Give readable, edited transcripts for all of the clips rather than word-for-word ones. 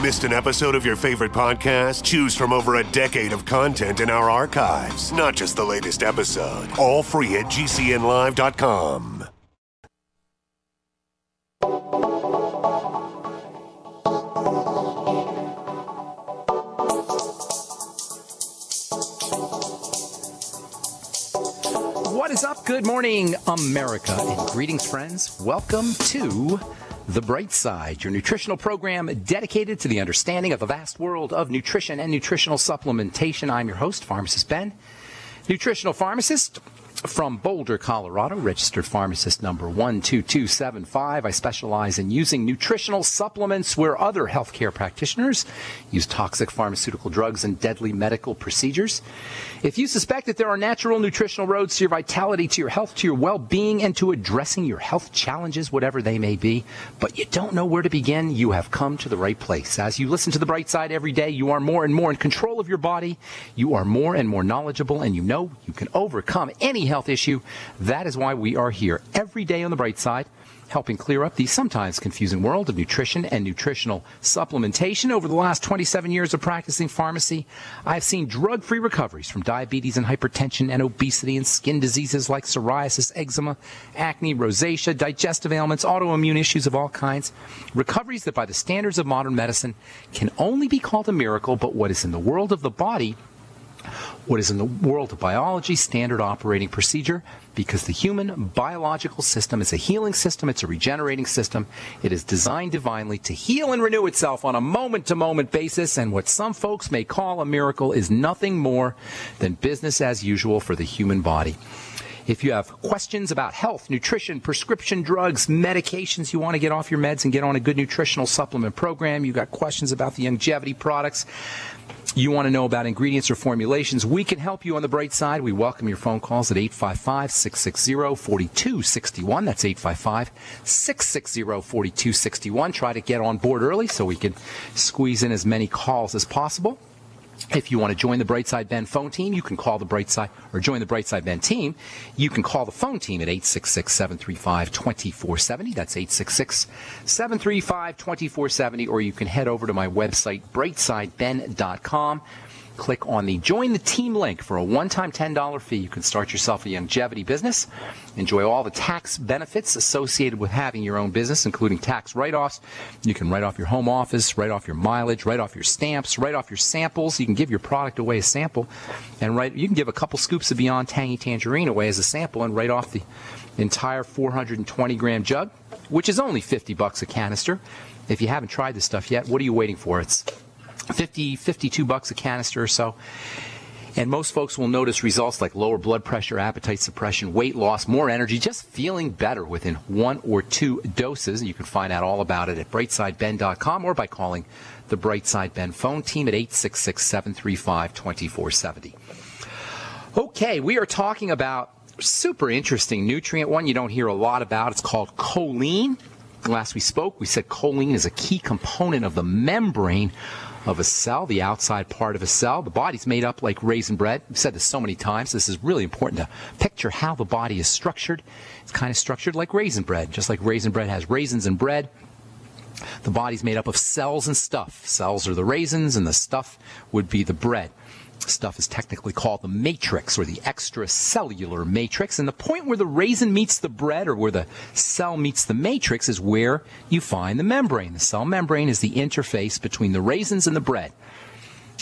Missed an episode of your favorite podcast? Choose from over a decade of content in our archives, not just the latest episode. All free at GCNlive.com. What is up? Good morning, America, and greetings, friends. Welcome to The Bright Side, your nutritional program dedicated to the understanding of the vast world of nutrition and nutritional supplementation. I'm your host, Pharmacist Ben, nutritional pharmacist from Boulder, Colorado, registered pharmacist number 12275. I specialize in using nutritional supplements where other healthcare practitioners use toxic pharmaceutical drugs and deadly medical procedures. If you suspect that there are natural nutritional roads to your vitality, to your health, to your well-being, and to addressing your health challenges, whatever they may be, but you don't know where to begin, you have come to the right place. As you listen to The Bright Side every day, you are more and more in control of your body. You are more and more knowledgeable, and you know you can overcome any health issue. That is why we are here every day on The Bright Side, helping clear up the sometimes confusing world of nutrition and nutritional supplementation. Over the last 27 years of practicing pharmacy, I've seen drug-free recoveries from diabetes and hypertension and obesity and skin diseases like psoriasis, eczema, acne, rosacea, digestive ailments, autoimmune issues of all kinds. Recoveries that by the standards of modern medicine can only be called a miracle, but what is in the world of the body, what is in the world of biology, standard operating procedure, because the human biological system is a healing system, it's a regenerating system. It is designed divinely to heal and renew itself on a moment-to-moment basis, and what some folks may call a miracle is nothing more than business as usual for the human body. If you have questions about health, nutrition, prescription drugs, medications, you want to get off your meds and get on a good nutritional supplement program, you got questions about the longevity products, you want to know about ingredients or formulations, we can help you on The Bright Side. We welcome your phone calls at 855-660-4261. That's 855-660-4261. Try to get on board early so we can squeeze in as many calls as possible. If you want to join the Brightside Ben phone team, you can call the Brightside, or join the Brightside Ben team. You can call the phone team at 866-735-2470. That's 866-735-2470. Or you can head over to my website, brightsideben.com. Click on the Join the Team link for a one-time $10 fee. You can start yourself a longevity business. Enjoy all the tax benefits associated with having your own business, including tax write-offs. You can write off your home office, write off your mileage, write off your stamps, write off your samples. You can give your product away as sample, and you can give a couple scoops of Beyond Tangy Tangerine away as a sample and write off the entire 420-gram jug, which is only $50 a canister. If you haven't tried this stuff yet, what are you waiting for? It's $52 a canister or so. And most folks will notice results like lower blood pressure, appetite suppression, weight loss, more energy, just feeling better within 1 or 2 doses. And you can find out all about it at brightsideben.com or by calling the Brightside Ben phone team at 866-735-2470. Okay, we are talking about a super interesting nutrient, one you don't hear a lot about. It's called choline. Last we spoke, we said choline is a key component of the membrane of a cell, the outside part of a cell. The body's made up like raisin bread. We've said this so many times. This is really important to picture how the body is structured. It's kind of structured like raisin bread. Just like raisin bread has raisins and bread, the body's made up of cells and stuff. Cells are the raisins and the stuff would be the bread. Stuff is technically called the matrix or the extracellular matrix. And the point where the raisin meets the bread or where the cell meets the matrix is where you find the membrane. The cell membrane is the interface between the raisins and the bread.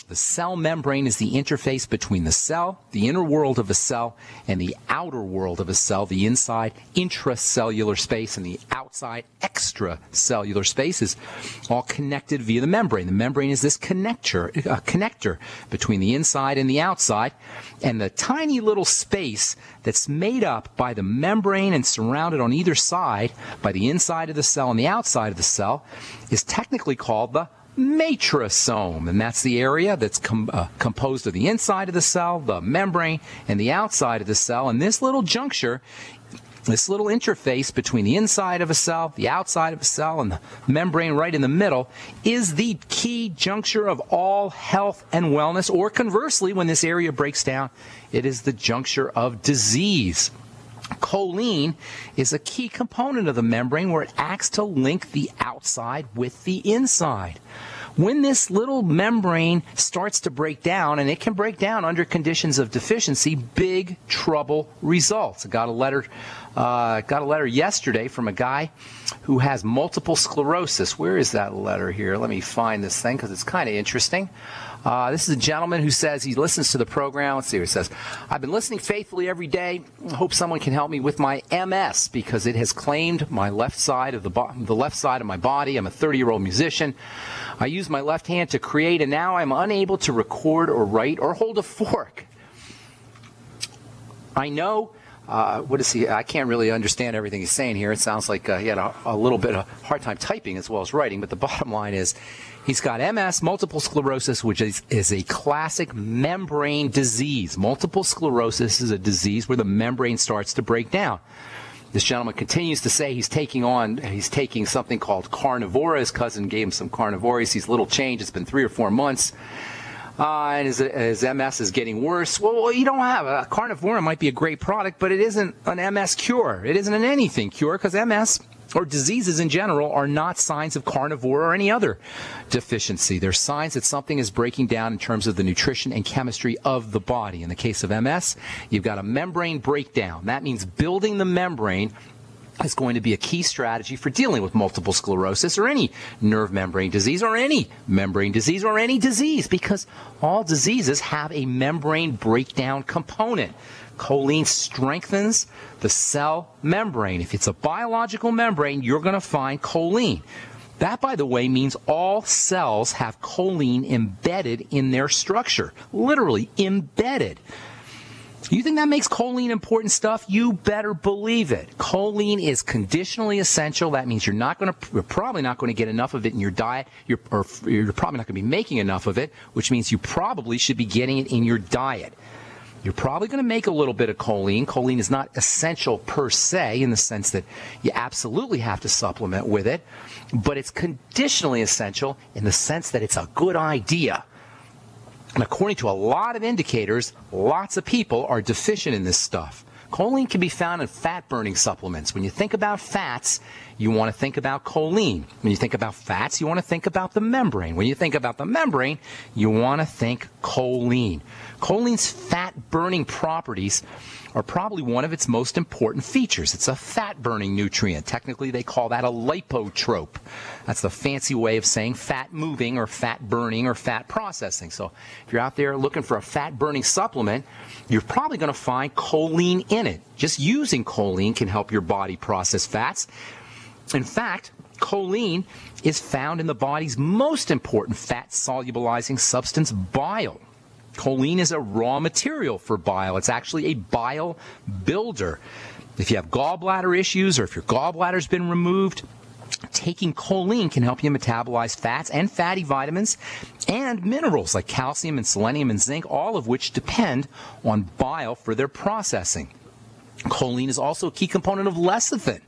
The cell membrane is the interface between the cell, the inner world of a cell, and the outer world of a cell. The inside intracellular space and the outside extracellular space is all connected via the membrane. The membrane is this connector between the inside and the outside. And the tiny little space that's made up by the membrane and surrounded on either side by the inside of the cell and the outside of the cell is technically called the matrosome, and that's the area that's composed of the inside of the cell, the membrane, and the outside of the cell. And this little juncture, this little interface between the inside of a cell, the outside of a cell, and the membrane right in the middle is the key juncture of all health and wellness, or conversely, when this area breaks down, it is the juncture of disease. Choline is a key component of the membrane where it acts to link the outside with the inside. When this little membrane starts to break down, and it can break down under conditions of deficiency, big trouble results. I got a letter yesterday from a guy who has multiple sclerosis. Where is that letter here? Let me find this thing because it's kind of interesting. This is a gentleman who says he listens to the program. Let's see what it says. I've been listening faithfully every day. I hope someone can help me with my MS because it has claimed my left side of the left side of my body. I'm a 30-year-old musician. I use my left hand to create, and now I'm unable to record or write or hold a fork. I know. What is he? I can't really understand everything he's saying here. It sounds like he had a little bit of hard time typing as well as writing. But the bottom line is he's got MS, multiple sclerosis, which is a classic membrane disease. Multiple sclerosis is a disease where the membrane starts to break down. This gentleman continues to say he's taking something called Carnivora. His cousin gave him some Carnivora. He sees little change. It's been 3 or 4 months. And his MS is getting worse. Well, you don't have a Carnivora might be a great product, but it isn't an MS cure. It isn't an anything cure because MS or diseases in general are not signs of carnivore or any other deficiency. They're signs that something is breaking down in terms of the nutrition and chemistry of the body. In the case of MS, you've got a membrane breakdown. That means building the membrane is going to be a key strategy for dealing with multiple sclerosis or any nerve membrane disease or any membrane disease or any disease, because all diseases have a membrane breakdown component. Choline strengthens the cell membrane. If it's a biological membrane, you're going to find choline. That, by the way, means all cells have choline embedded in their structure, literally embedded. You think that makes choline important stuff? You better believe it. Choline is conditionally essential. That means you're probably not going to get enough of it in your diet. You're probably not going to be making enough of it, which means you probably should be getting it in your diet. You're probably going to make a little bit of choline. Choline is not essential per se in the sense that you absolutely have to supplement with it, but it's conditionally essential in the sense that it's a good idea. And according to a lot of indicators, lots of people are deficient in this stuff. Choline can be found in fat-burning supplements. When you think about fats, you want to think about choline. When you think about fats, you want to think about the membrane. When you think about the membrane, you want to think choline. Choline's fat-burning properties are probably one of its most important features. It's a fat-burning nutrient. Technically, they call that a lipotrope. That's the fancy way of saying fat-moving or fat-burning or fat processing. So if you're out there looking for a fat-burning supplement, you're probably going to find choline in it. Just using choline can help your body process fats. In fact, choline is found in the body's most important fat-solubilizing substance, bile. Choline is a raw material for bile. It's actually a bile builder. If you have gallbladder issues or if your gallbladder's been removed, taking choline can help you metabolize fats and fatty vitamins and minerals like calcium and selenium and zinc, all of which depend on bile for their processing. Choline is also a key component of lecithin.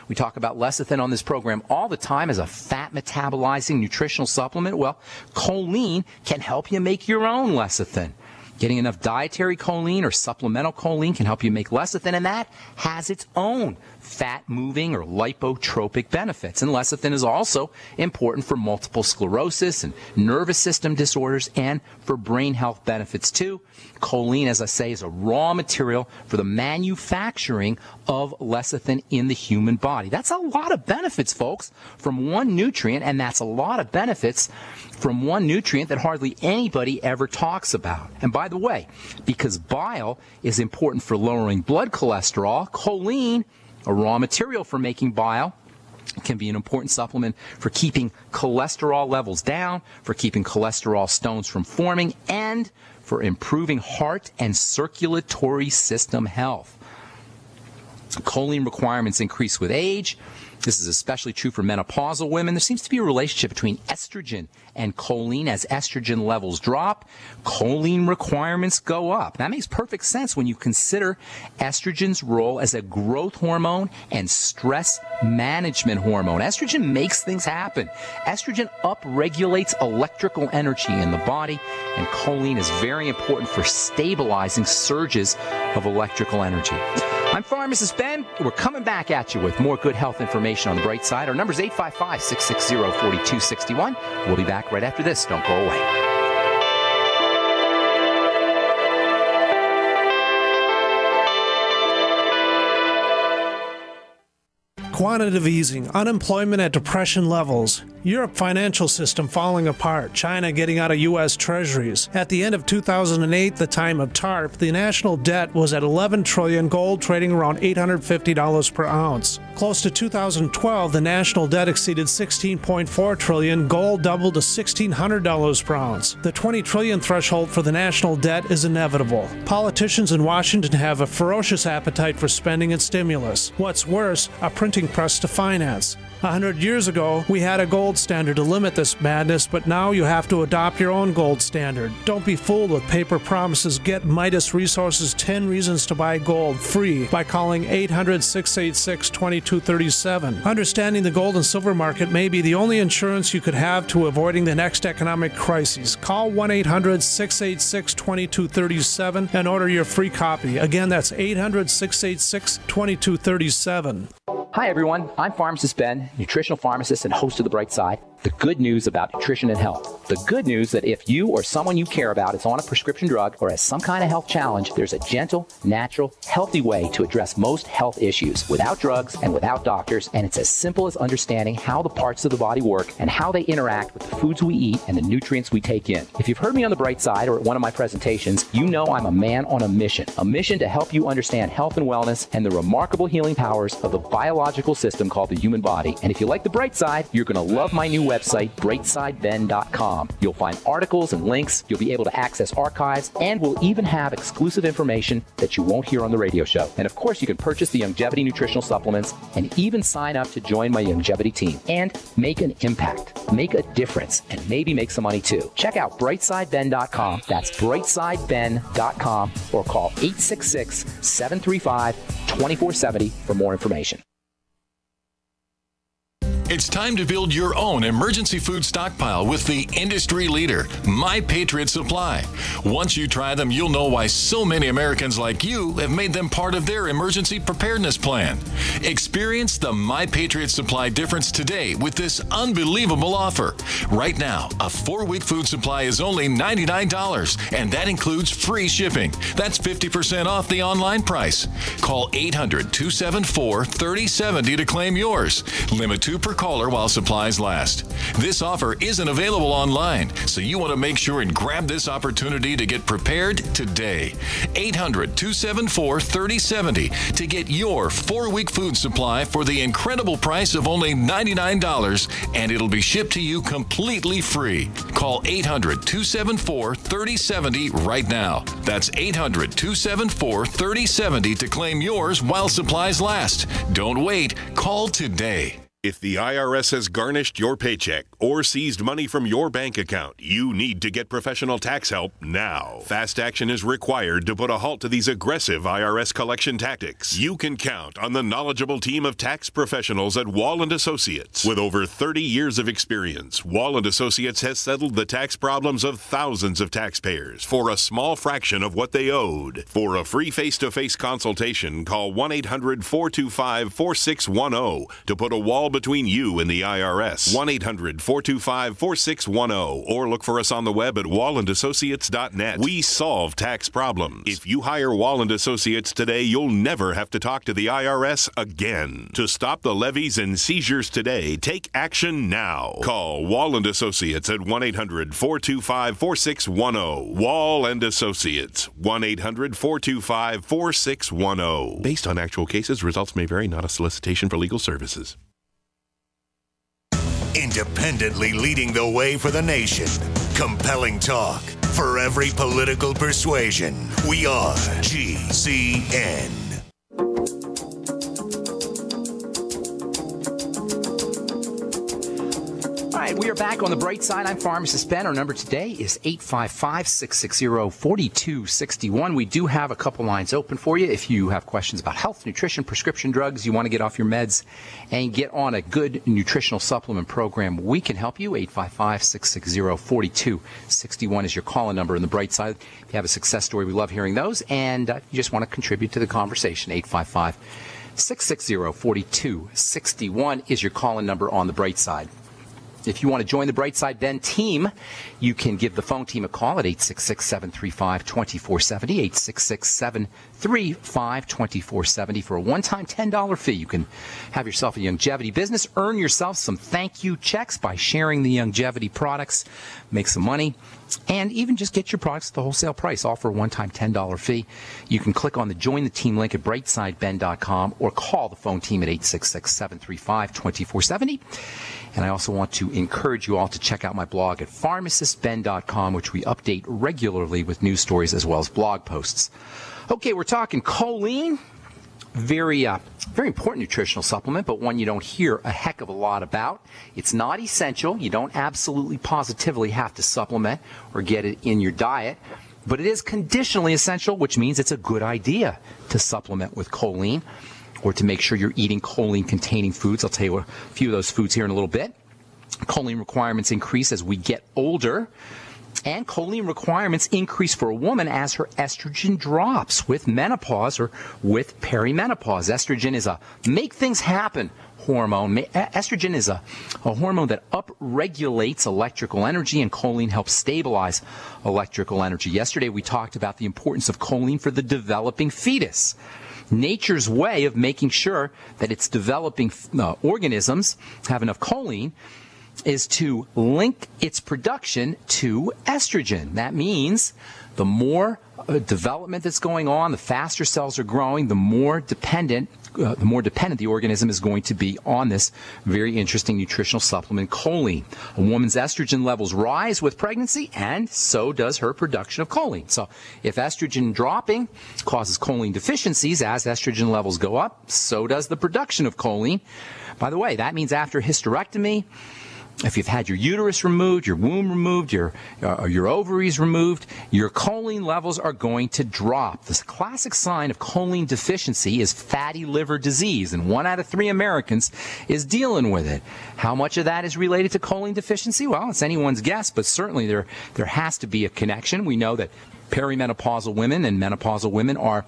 We talk about lecithin on this program all the time as a fat metabolizing nutritional supplement. Well, choline can help you make your own lecithin. Getting enough dietary choline or supplemental choline can help you make lecithin, and that has its own fat-moving or lipotropic benefits. And lecithin is also important for multiple sclerosis and nervous system disorders and for brain health benefits too. Choline, as I say, is a raw material for the manufacturing of lecithin in the human body. That's a lot of benefits, folks, from one nutrient, and that's a lot of benefits from one nutrient that hardly anybody ever talks about. And by the way, because bile is important for lowering blood cholesterol, choline, a raw material for making bile, can be an important supplement for keeping cholesterol levels down, for keeping cholesterol stones from forming, and for improving heart and circulatory system health. Choline requirements increase with age. This is especially true for menopausal women. There seems to be a relationship between estrogen and choline. As estrogen levels drop, choline requirements go up. That makes perfect sense when you consider estrogen's role as a growth hormone and stress management hormone. Estrogen makes things happen. Estrogen upregulates electrical energy in the body, and choline is very important for stabilizing surges of electrical energy. I'm Pharmacist Ben. We're coming back at you with more good health information on the bright side. Our number's 855-660-4261. We'll be back right after this. Don't go away. Quantitative easing, unemployment at depression levels, Europe financial system falling apart, China getting out of U.S. treasuries. At the end of 2008, the time of TARP, the national debt was at $11 trillion, gold trading around $850 per ounce. Close to 2012, the national debt exceeded $16.4 trillion, gold doubled to $1,600 per ounce. The $20 trillion threshold for the national debt is inevitable. Politicians in Washington have a ferocious appetite for spending and stimulus. What's worse, a printing press to finance. 100 years ago, we had a gold standard to limit this madness, but now you have to adopt your own gold standard. Don't be fooled with paper promises. Get Midas Resources 10 Reasons to Buy Gold free by calling 800-686-2237. Understanding the gold and silver market may be the only insurance you could have to avoiding the next economic crisis. Call 1-800-686-2237 and order your free copy. Again, that's 800-686-2237. Hi, everyone. I'm Pharmacist Ben, nutritional pharmacist and host of The Bright Side. The good news about nutrition and health. The good news that if you or someone you care about is on a prescription drug or has some kind of health challenge, there's a gentle, natural, healthy way to address most health issues without drugs and without doctors. And it's as simple as understanding how the parts of the body work and how they interact with the foods we eat and the nutrients we take in. If you've heard me on The Bright Side or at one of my presentations, you know I'm a man on a mission to help you understand health and wellness and the remarkable healing powers of the biological system called the human body. And if you like The Bright Side, you're going to love my new website, brightsideben.com. You'll find articles and links, you'll be able to access archives, and we'll even have exclusive information that you won't hear on the radio show. And of course, you can purchase the Longevity nutritional supplements and even sign up to join my Longevity team and make an impact, make a difference, and maybe make some money too. Check out brightsideben.com. That's brightsideben.com or call 866-735-2470 for more information. It's time to build your own emergency food stockpile with the industry leader, My Patriot Supply. Once you try them, you'll know why so many Americans like you have made them part of their emergency preparedness plan. Experience the My Patriot Supply difference today with this unbelievable offer. Right now, a 4-week food supply is only $99, and that includes free shipping. That's 50% off the online price. Call 800-274-3070 to claim yours. Limit 2 per caller while supplies last. This offer isn't available online, so you want to make sure and grab this opportunity to get prepared today. 800-274-3070 to get your 4-week food supply for the incredible price of only $99, and it'll be shipped to you completely free. Call 800-274-3070 right now. That's 800-274-3070 to claim yours while supplies last. Don't wait. Call today. If the IRS has garnished your paycheck or seized money from your bank account, you need to get professional tax help now. Fast action is required to put a halt to these aggressive IRS collection tactics. You can count on the knowledgeable team of tax professionals at Wall & Associates. With over 30 years of experience, Wall & Associates has settled the tax problems of thousands of taxpayers for a small fraction of what they owed. For a free face-to-face consultation, call 1-800-425-4610 to put a wall between you and the IRS. 1-800-425-4610 or look for us on the web at wallandassociates.net. We solve tax problems. If you hire Wall & Associates today, you'll never have to talk to the IRS again. To stop the levies and seizures today, take action now. Call Wall & Associates at 1-800-425-4610. Wall & Associates, 1-800-425-4610. Based on actual cases, results may vary, not a solicitation for legal services. Independently leading the way for the nation. Compelling talk for every political persuasion. We are GCN. All right, we are back on the bright side. I'm Pharmacist Ben. Our number today is 855-660-4261. We do have a couple lines open for you. If you have questions about health, nutrition, prescription drugs, you want to get off your meds and get on a good nutritional supplement program, we can help you. 855-660-4261 is your call-in number on the bright side. If you have a success story, we love hearing those. And you just want to contribute to the conversation, 855-660-4261 is your call-in number on the bright side. If you want to join the Bright Side Ben team, you can give the phone team a call at 866-735-2470, 866-735-2470 for a one-time $10 fee. You can have yourself a longevity business, earn yourself some thank you checks by sharing the longevity products, make some money, and even just get your products at the wholesale price, all for a one-time $10 fee. You can click on the Join the Team link at brightsideben.com or call the phone team at 866-735-2470. And I also want to encourage you all to check out my blog at pharmacistben.com, which we update regularly with news stories as well as blog posts. Okay, we're talking choline. Very important nutritional supplement, but one you don't hear a heck of a lot about. It's not essential. You don't absolutely positively have to supplement or get it in your diet, but it is conditionally essential, which means it's a good idea to supplement with choline, or to make sure you're eating choline-containing foods. I'll tell you a few of those foods here in a little bit. Choline requirements increase as we get older, and choline requirements increase for a woman as her estrogen drops with menopause or with perimenopause. Estrogen is a make-things-happen hormone. Estrogen is a hormone that upregulates electrical energy, and choline helps stabilize electrical energy. Yesterday, we talked about the importance of choline for the developing fetus. Nature's way of making sure that its developing organisms have enough choline is to link its production to estrogen. That means the more development that's going on, the faster cells are growing, the more dependent the organism is going to be on this very interesting nutritional supplement, choline. A woman's estrogen levels rise with pregnancy, and so does her production of choline. So if estrogen dropping causes choline deficiencies, as estrogen levels go up, so does the production of choline. By the way, that means after hysterectomy, if you've had your uterus removed, your womb removed, your ovaries removed, your choline levels are going to drop. The classic sign of choline deficiency is fatty liver disease, and 1 out of 3 Americans is dealing with it. How much of that is related to choline deficiency? Well, it's anyone's guess, but certainly there has to be a connection. We know that perimenopausal women and menopausal women are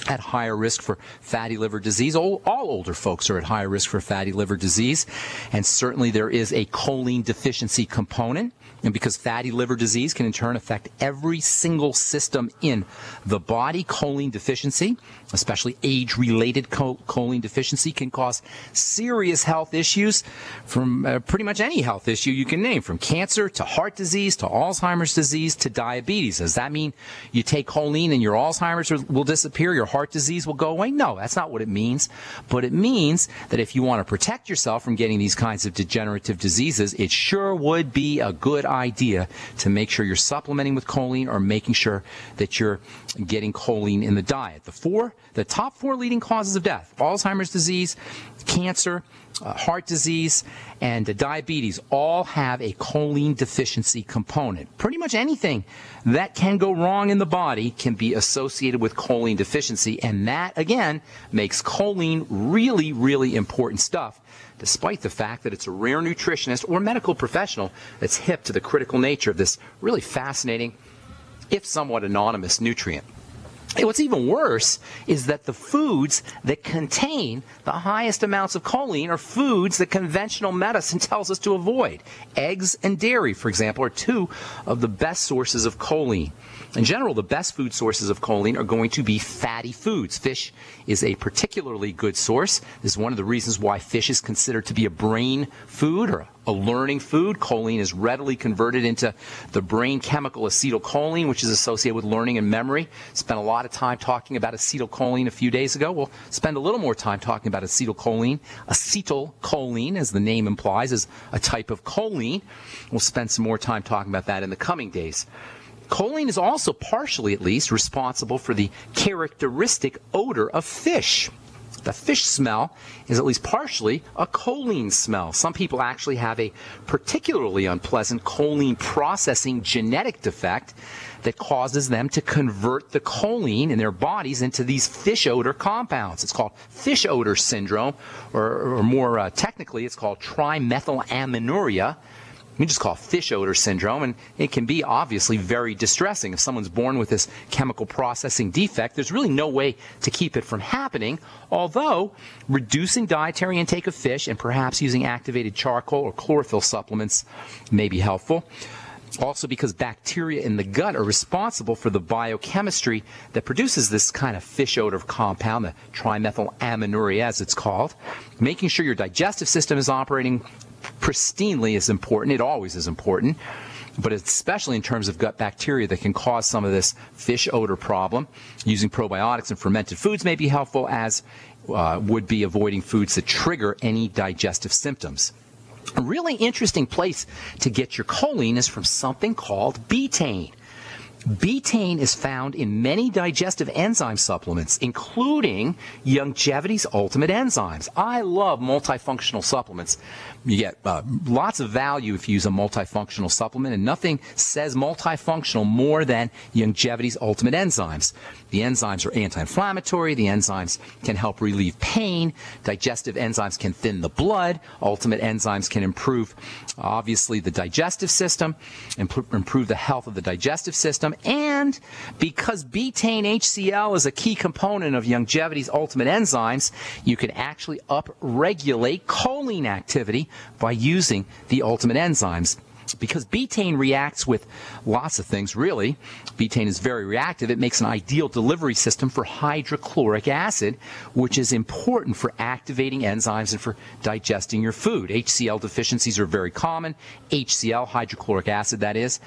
at higher risk for fatty liver disease. All older folks are at higher risk for fatty liver disease. And certainly there is a choline deficiency component. And because fatty liver disease can in turn affect every single system in the body, choline deficiency, especially age-related choline deficiency, can cause serious health issues from pretty much any health issue you can name, from cancer to heart disease to Alzheimer's disease to diabetes. Does that mean you take choline and your Alzheimer's will disappear, your heart disease will go away? No, that's not what it means. But it means that if you want to protect yourself from getting these kinds of degenerative diseases, it sure would be a good idea to make sure you're supplementing with choline or making sure that you're getting choline in the diet. The top 4 leading causes of death: Alzheimer's disease, cancer, heart disease, and diabetes all have a choline deficiency component. Pretty much anything that can go wrong in the body can be associated with choline deficiency, and that, again, makes choline really, really important stuff, despite the fact that it's a rare nutritionist or medical professional that's hip to the critical nature of this really fascinating, if somewhat anonymous, nutrient. And what's even worse is that the foods that contain the highest amounts of choline are foods that conventional medicine tells us to avoid. Eggs and dairy, for example, are 2 of the best sources of choline. In general, the best food sources of choline are going to be fatty foods. Fish is a particularly good source. This is one of the reasons why fish is considered to be a brain food or a learning food. Choline is readily converted into the brain chemical acetylcholine, which is associated with learning and memory. Spent a lot of time talking about acetylcholine a few days ago. We'll spend a little more time talking about acetylcholine. Acetylcholine, as the name implies, is a type of choline. We'll spend some more time talking about that in the coming days. Choline is also partially, at least, responsible for the characteristic odor of fish. The fish smell is at least partially a choline smell. Some people actually have a particularly unpleasant choline processing genetic defect that causes them to convert the choline in their bodies into these fish odor compounds. It's called fish odor syndrome, or more technically, it's called trimethylaminoria. We just call it fish odor syndrome, and it can be obviously very distressing. If someone's born with this chemical processing defect, there's really no way to keep it from happening, although reducing dietary intake of fish and perhaps using activated charcoal or chlorophyll supplements may be helpful. Also, because bacteria in the gut are responsible for the biochemistry that produces this kind of fish odor compound, the trimethylaminoria as it's called. Making sure your digestive system is operating pristinely is important. It always is important, but especially in terms of gut bacteria that can cause some of this fish odor problem. Using probiotics and fermented foods may be helpful, as would be avoiding foods that trigger any digestive symptoms. A really interesting place to get your choline is from something called betaine. Betaine is found in many digestive enzyme supplements, including Youngevity's Ultimate Enzymes. I love multifunctional supplements. You get lots of value if you use a multifunctional supplement, and nothing says multifunctional more than Youngevity's Ultimate Enzymes. The enzymes are anti-inflammatory. The enzymes can help relieve pain. Digestive enzymes can thin the blood. Ultimate enzymes can improve, obviously, the digestive system, improve the health of the digestive system. And because betaine HCl is a key component of Youngevity's Ultimate Enzymes, you can actually upregulate choline activity by using the Ultimate Enzymes. Because betaine reacts with lots of things, really. Betaine is very reactive. It makes an ideal delivery system for hydrochloric acid, which is important for activating enzymes and for digesting your food. HCl deficiencies are very common. HCl, hydrochloric acid, that is.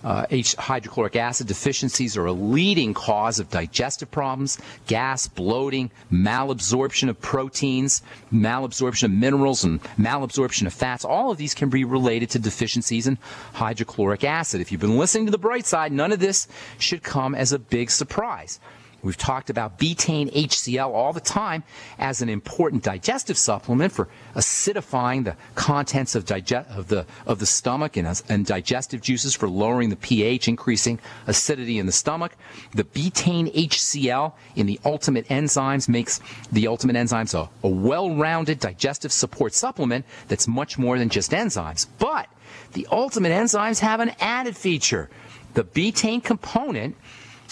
Hydrochloric acid deficiencies are a leading cause of digestive problems, gas, bloating, malabsorption of proteins, malabsorption of minerals, and malabsorption of fats. All of these can be related to deficiencies in hydrochloric acid. If you've been listening to The Bright Side, none of this should come as a big surprise. We've talked about betaine HCl all the time as an important digestive supplement for acidifying the contents of the stomach and digestive juices, for lowering the pH, increasing acidity in the stomach. The betaine HCl in the Ultimate Enzymes makes the Ultimate Enzymes a well-rounded digestive support supplement that's much more than just enzymes. But the Ultimate Enzymes have an added feature. The betaine component,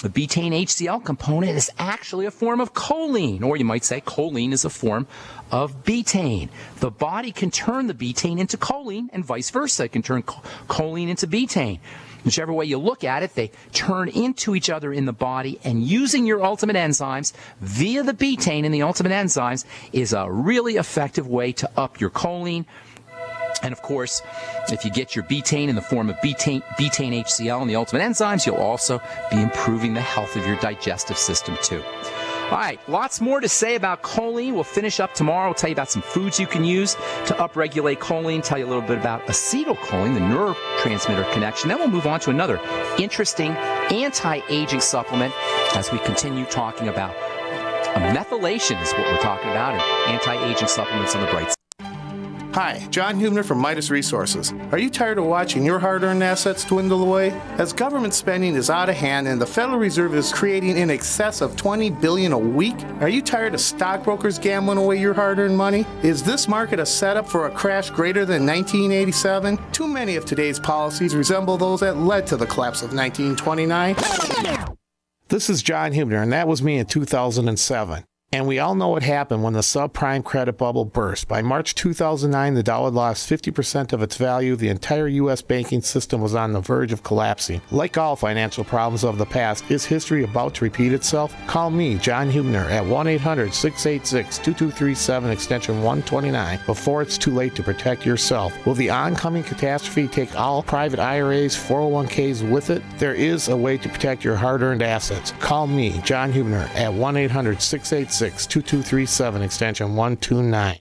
the betaine HCl component, is actually a form of choline, or you might say choline is a form of betaine. The body can turn the betaine into choline and vice versa. It can turn choline into betaine. Whichever way you look at it, they turn into each other in the body, and using your Ultimate Enzymes via the betaine in the Ultimate Enzymes is a really effective way to up your choline. And of course, if you get your betaine in the form of betaine HCl and the Ultimate Enzymes, you'll also be improving the health of your digestive system too. All right, lots more to say about choline. We'll finish up tomorrow. We'll tell you about some foods you can use to upregulate choline, tell you a little bit about acetylcholine, the neurotransmitter connection. Then we'll move on to another interesting anti-aging supplement as we continue talking about methylation is what we're talking about, and anti-aging supplements on the bright side. Hi, John Hubner from Midas Resources. Are you tired of watching your hard-earned assets dwindle away? As government spending is out of hand and the Federal Reserve is creating in excess of $20 billion a week, are you tired of stockbrokers gambling away your hard-earned money? Is this market a setup for a crash greater than 1987? Too many of today's policies resemble those that led to the collapse of 1929. This is John Hubner, and that was me in 2007. And we all know what happened when the subprime credit bubble burst. By March 2009, the dollar lost 50% of its value. The entire U.S. banking system was on the verge of collapsing. Like all financial problems of the past, is history about to repeat itself? Call me, John Hubner, at 1-800-686-2237, extension 129, before it's too late to protect yourself. Will the oncoming catastrophe take all private IRAs, 401ks with it? There is a way to protect your hard-earned assets. Call me, John Hubner, at 1-800-686-2237, extension 129.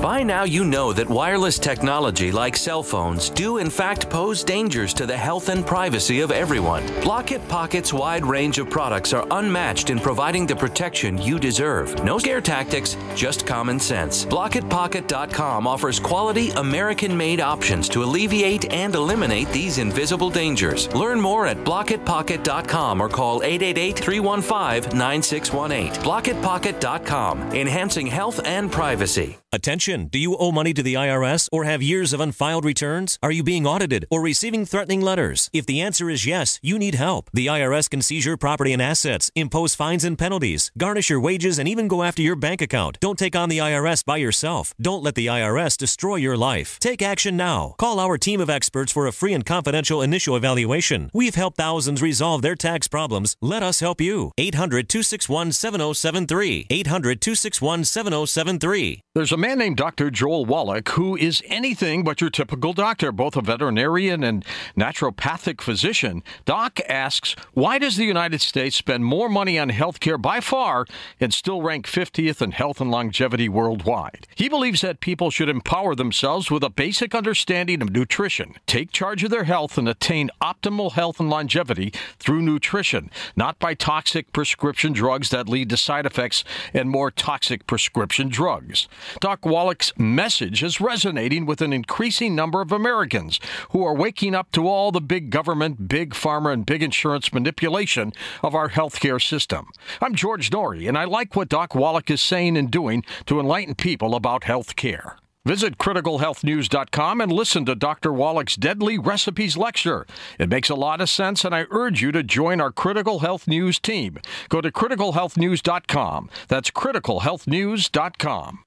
By now you know that wireless technology like cell phones do in fact pose dangers to the health and privacy of everyone. Block-It Pocket's wide range of products are unmatched in providing the protection you deserve. No scare tactics, just common sense. BlockItPocket.com offers quality American-made options to alleviate and eliminate these invisible dangers. Learn more at BlockItPocket.com or call 888-315-9618. BlockItPocket.com, enhancing health and privacy. Attention! Do you owe money to the IRS or have years of unfiled returns? Are you being audited or receiving threatening letters? If the answer is yes, you need help. The IRS can seize your property and assets, impose fines and penalties, garnish your wages, and even go after your bank account. Don't take on the IRS by yourself. Don't let the IRS destroy your life. Take action now. Call our team of experts for a free and confidential initial evaluation. We've helped thousands resolve their tax problems. Let us help you. 800-261-7073. 800-261-7073. There's a man named Dr. Joel Wallach who is anything but your typical doctor, both a veterinarian and naturopathic physician. Doc asks, why does the United States spend more money on health care by far and still rank 50th in health and longevity worldwide? He believes that people should empower themselves with a basic understanding of nutrition, take charge of their health, and attain optimal health and longevity through nutrition, not by toxic prescription drugs that lead to side effects and more toxic prescription drugs. Doc Wallach's message is resonating with an increasing number of Americans who are waking up to all the big government, big pharma, and big insurance manipulation of our healthcare system. I'm George Norrie, and I like what Doc Wallach is saying and doing to enlighten people about health care. Visit criticalhealthnews.com and listen to Dr. Wallach's Deadly Recipes lecture. It makes a lot of sense, and I urge you to join our Critical Health News team. Go to criticalhealthnews.com. That's criticalhealthnews.com.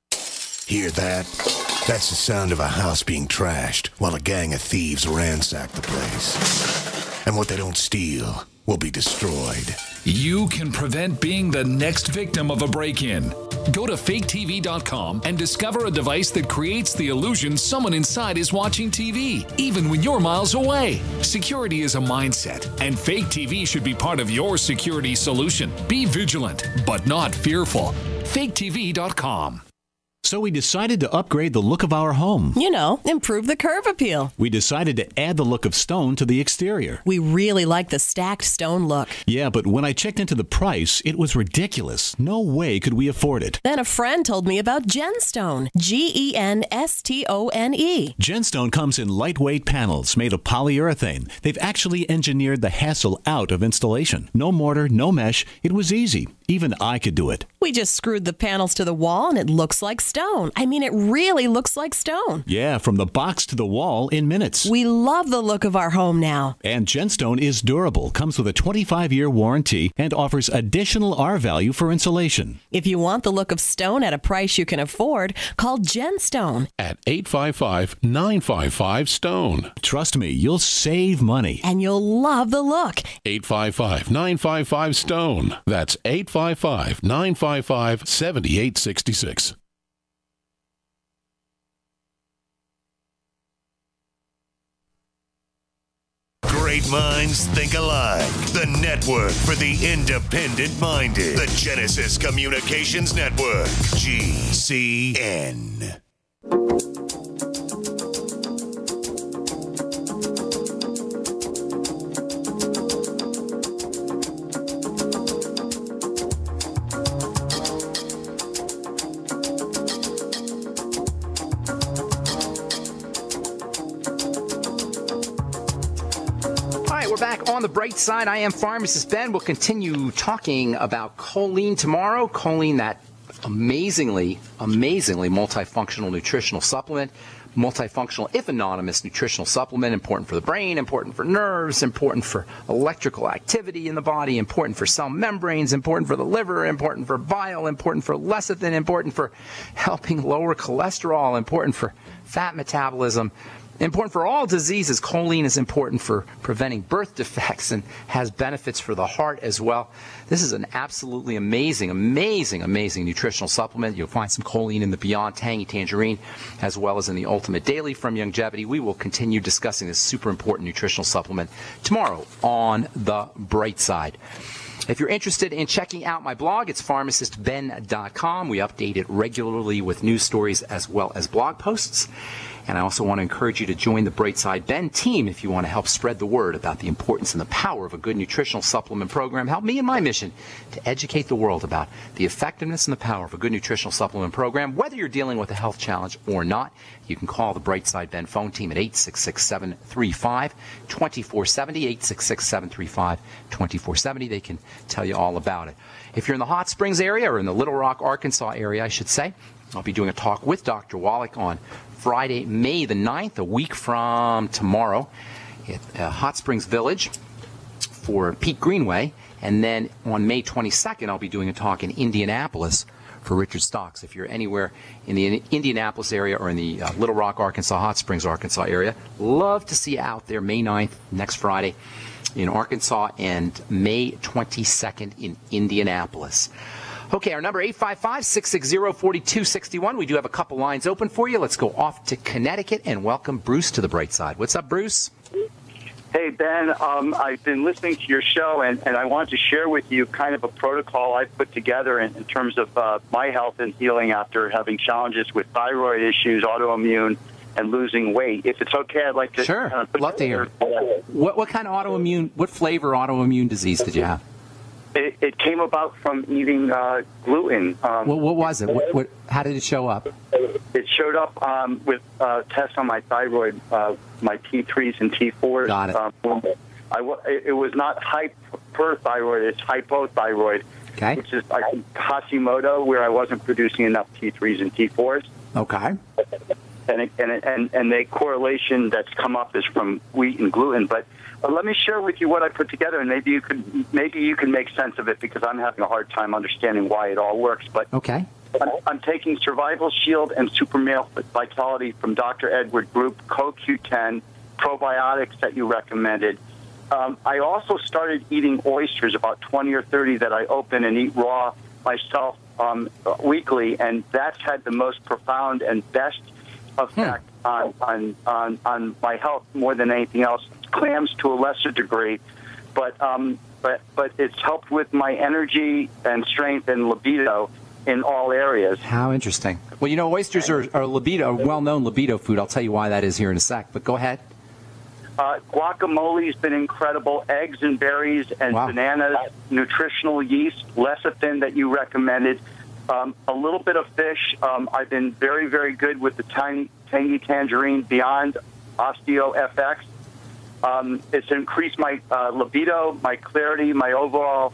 Hear that? That's the sound of a house being trashed while a gang of thieves ransack the place. And what they don't steal will be destroyed. You can prevent being the next victim of a break-in. Go to faketv.com and discover a device that creates the illusion someone inside is watching TV, even when you're miles away. Security is a mindset, and Fake TV should be part of your security solution. Be vigilant, but not fearful. faketv.com. So we decided to upgrade the look of our home. You know, improve the curb appeal. We decided to add the look of stone to the exterior. We really like the stacked stone look. Yeah, but when I checked into the price, it was ridiculous. No way could we afford it. Then a friend told me about Genstone. Genstone. Genstone comes in lightweight panels made of polyurethane. They've actually engineered the hassle out of installation. No mortar, no mesh. It was easy. Even I could do it. We just screwed the panels to the wall and it looks like stone. I mean, it really looks like stone. Yeah, from the box to the wall in minutes. We love the look of our home now. And Genstone is durable, comes with a 25-year warranty, and offers additional R-value for insulation. If you want the look of stone at a price you can afford, call Genstone at 855-955-STONE. Trust me, you'll save money. And you'll love the look. 855-955-STONE. That's 855-955-7866. Great minds think alike. The network for the independent-minded. The Genesis Communications Network. GCN. We're back on the bright side. I am Pharmacist Ben. We'll continue talking about choline tomorrow. Choline, that amazingly multifunctional nutritional supplement. Multifunctional, if anonymous, nutritional supplement. Important for the brain, important for nerves, important for electrical activity in the body, important for cell membranes, important for the liver, important for bile, important for lecithin, important for helping lower cholesterol, important for fat metabolism. Important for all diseases. Choline is important for preventing birth defects and has benefits for the heart as well. This is an absolutely amazing nutritional supplement. You'll find some choline in the Beyond Tangy Tangerine as well as in the Ultimate Daily from Youngevity. We will continue discussing this super important nutritional supplement tomorrow on the bright side. If you're interested in checking out my blog, it's pharmacistben.com. We update it regularly with news stories as well as blog posts. And I also want to encourage you to join the Brightside Ben team if you want to help spread the word about the importance and the power of a good nutritional supplement program. Help me in my mission to educate the world about the effectiveness and the power of a good nutritional supplement program. Whether you're dealing with a health challenge or not, you can call the Brightside Ben phone team at 866-735-2470, 866-735-2470. They can tell you all about it. If you're in the Hot Springs area or in the Little Rock, Arkansas area, I should say, I'll be doing a talk with Dr. Wallach on Friday, May the 9th, a week from tomorrow, at Hot Springs Village for Pete Greenway. And then on May 22nd, I'll be doing a talk in Indianapolis for Richard Stocks. If you're anywhere in the Indianapolis area or in the Little Rock, Arkansas, Hot Springs, Arkansas area, love to see you out there May 9th, next Friday, in Arkansas, and May 22nd in Indianapolis. Okay, our number 855-660-4261. We do have a couple lines open for you. Let's go off to Connecticut and welcome Bruce to the Bright Side. What's up, Bruce? Hey, Ben. I've been listening to your show, and I wanted to share with you kind of a protocol I've put together in terms of my health and healing after having challenges with thyroid issues, autoimmune, and losing weight. If it's okay, I'd like to... Sure. Love to hear. What kind of autoimmune, what flavor autoimmune disease did you have? It came about from eating gluten. What was it? How did it show up? It showed up with tests on my thyroid, my T3s and T4s. Got it. It was not hyperthyroid, it's hypothyroid, okay, which is like Hashimoto, where I wasn't producing enough T3s and T4s. Okay. And the correlation that's come up is from wheat and gluten. But let me share with you what I put together, and maybe you can make sense of it, because I'm having a hard time understanding why it all works. But okay, I'm taking Survival Shield and Super Male Vitality from Dr. Edward Group, CoQ10, probiotics that you recommended. I also started eating oysters, about 20 or 30 that I open and eat raw myself weekly, and that's had the most profound and best effect on my health more than anything else. Clams to a lesser degree, but it's helped with my energy and strength and libido in all areas. How interesting. Well, you know, oysters are a well-known libido food. I'll tell you why that is here in a sec, but go ahead. Guacamole's been incredible. Eggs and berries and bananas, nutritional yeast, lecithin that you recommended. A little bit of fish. I've been very, very good with the tangy tangerine Beyond Osteo FX. It's increased my libido, my clarity, my overall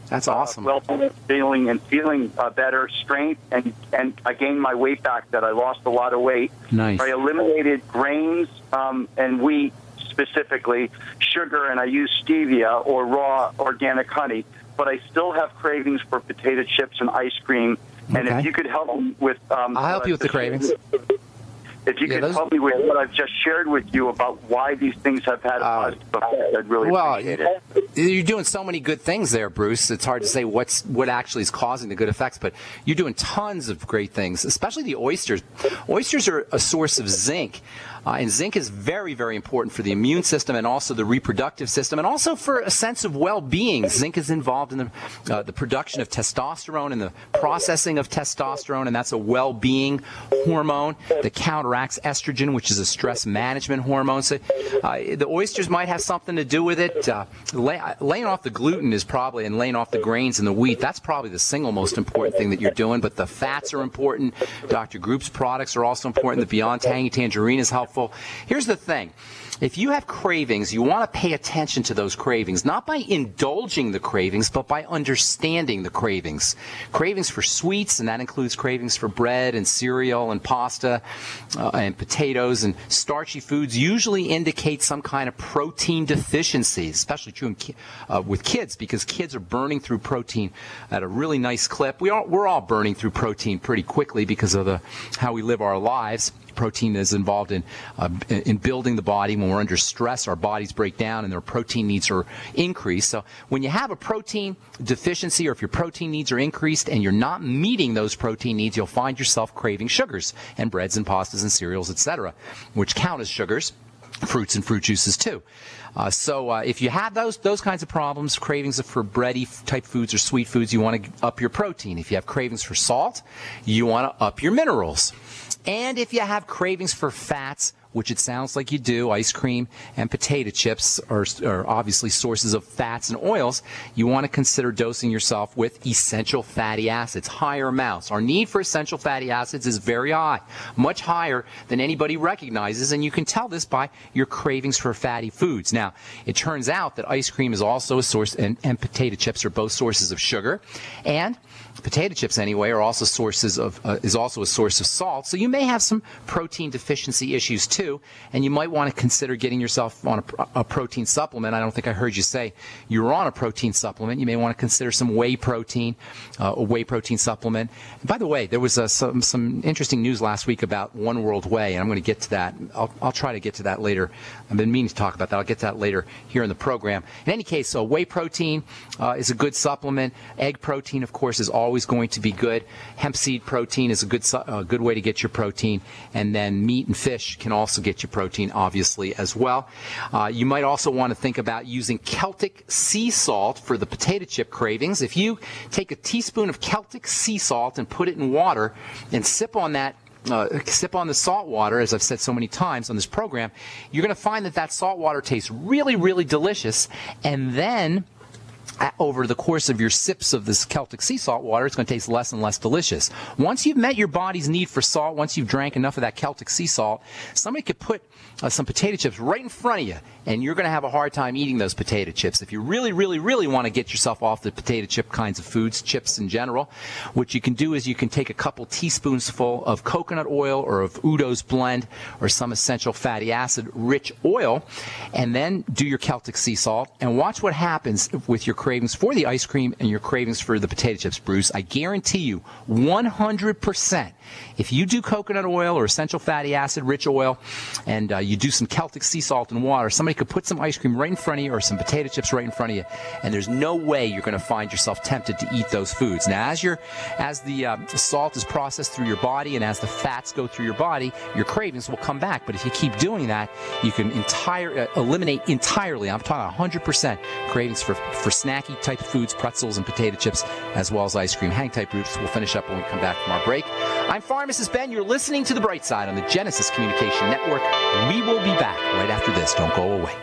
feeling better, strength, and I gained my weight back. That I lost a lot of weight. Nice. I eliminated grains and wheat, specifically sugar, and I use stevia or raw organic honey. But I still have cravings for potato chips and ice cream. And if you could help me with... I'll help you with the cravings. If you could help me with what I've just shared with you about why these things have had a positive effect, I'd really appreciate it. You're doing so many good things there, Bruce. It's hard to say what actually is causing the good effects, but you're doing tons of great things, especially the oysters. Oysters are a source of zinc. And zinc is very, very important for the immune system and also the reproductive system, and also for a sense of well-being. Zinc is involved in the production of testosterone and the processing of testosterone, and that's a well-being hormone that counteracts estrogen, which is a stress management hormone. So the oysters might have something to do with it. Laying off the gluten is probably, and laying off the grains and the wheat, that's probably the single most important thing that you're doing, but the fats are important. Dr. Group's products are also important. The Beyond Tangy Tangerine is helpful. Here's the thing. If you have cravings, you want to pay attention to those cravings, not by indulging the cravings, but by understanding the cravings. Cravings for sweets, and that includes cravings for bread and cereal and pasta and potatoes and starchy foods, usually indicate some kind of protein deficiency, especially true with kids, because kids are burning through protein at a really nice clip. We're all burning through protein pretty quickly because of how we live our lives. Protein is involved in building the body. When we're under stress, our bodies break down and their protein needs are increased. So when you have a protein deficiency, or if your protein needs are increased and you're not meeting those protein needs, you'll find yourself craving sugars and breads and pastas and cereals, etc., which count as sugars. fruits and fruit juices too. So if you have those kinds of problems, cravings for bready type foods or sweet foods, you want to up your protein. If you have cravings for salt, you want to up your minerals. And if you have cravings for fats, which it sounds like you do, ice cream and potato chips are obviously sources of fats and oils, you want to consider dosing yourself with essential fatty acids, higher amounts. Our need for essential fatty acids is very high, much higher than anybody recognizes, and you can tell this by your cravings for fatty foods. Now, it turns out that ice cream is also a source, and potato chips are both sources of sugar, and potato chips anyway are also is also a source of salt, so you may have some protein deficiency issues too, and you might want to consider getting yourself on a protein supplement. I don't think I heard you say you were on a protein supplement. You may want to consider some whey protein, a whey protein supplement. And by the way, there was some interesting news last week about One World Whey, and I'm going to get to that. I'll try to get to that later. I've been meaning to talk about that. I'll get to that later here in the program. In any case, whey protein is a good supplement. Egg protein, of course, is always going to be good. Hemp seed protein is a good way to get your protein, and then meat and fish can also get you protein, obviously, as well. You might also want to think about using Celtic sea salt for the potato chip cravings. If you take a teaspoon of Celtic sea salt and put it in water and sip on that, sip on the salt water, as I've said so many times on this program, you're going to find that salt water tastes really, really delicious, and then over the course of your sips of this Celtic sea salt water, it's going to taste less and less delicious. Once you've met your body's need for salt, once you've drank enough of that Celtic sea salt, somebody could put some potato chips right in front of you, and you're going to have a hard time eating those potato chips. If you really, really, really want to get yourself off the potato chip kinds of foods, chips in general, what you can do is you can take a couple teaspoons full of coconut oil or of Udo's blend or some essential fatty acid rich oil, and then do your Celtic sea salt, and watch what happens with your cravings for the ice cream and your cravings for the potato chips, Bruce. I guarantee you 100%, if you do coconut oil or essential fatty acid rich oil and you do some Celtic sea salt and water, somebody could put some ice cream right in front of you or some potato chips right in front of you, and there's no way you're going to find yourself tempted to eat those foods. Now, as the salt is processed through your body and as the fats go through your body, your cravings will come back. But if you keep doing that, you can eliminate entirely, I'm talking 100%, cravings for snacky type foods, pretzels and potato chips, as well as ice cream. Hang tight, Bruce. We'll finish up when we come back from our break. I'm Pharmacist Ben. You're listening to The Bright Side on the Genesis Communication Network. We will be back right after this. Don't go away.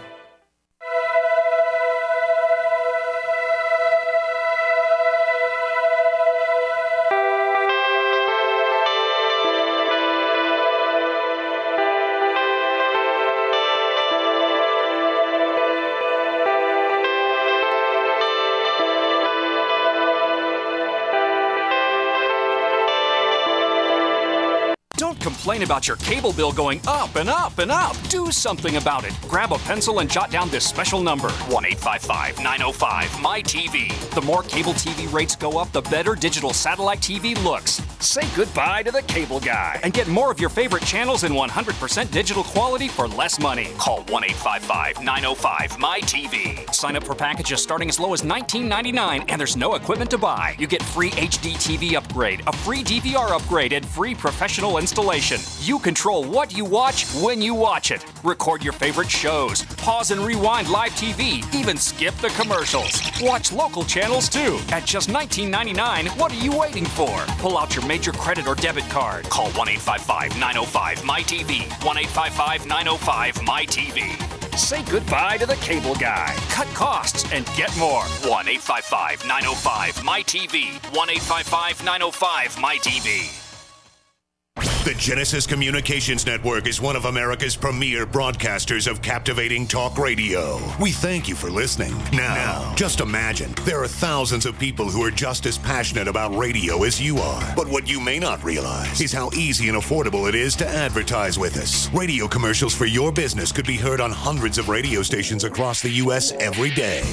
Complain about your cable bill going up and up and up. Do something about it. Grab a pencil and jot down this special number, 1-855-905-MY-TV. The more cable TV rates go up, the better digital satellite TV looks. Say goodbye to the cable guy and get more of your favorite channels in 100% digital quality for less money. Call 1-855-905-MY-TV. Sign up for packages starting as low as $19.99, and there's no equipment to buy. You get free HD TV upgrade, a free DVR upgrade, and free professional installation. You control what you watch when you watch it. Record your favorite shows, pause and rewind live TV, even skip the commercials. Watch local channels too. At just $19.99, what are you waiting for? Pull out your major credit or debit card. Call 1-855-905-MY-TV. 1-855-905-MY-TV. Say goodbye to the cable guy. Cut costs and get more. 1-855-905-MY-TV. 1-855-905-MY-TV. The Genesis Communications Network is one of America's premier broadcasters of captivating talk radio. We thank you for listening. Now, just imagine, there are thousands of people who are just as passionate about radio as you are. But what you may not realize is how easy and affordable it is to advertise with us. Radio commercials for your business could be heard on hundreds of radio stations across the U.S. every day.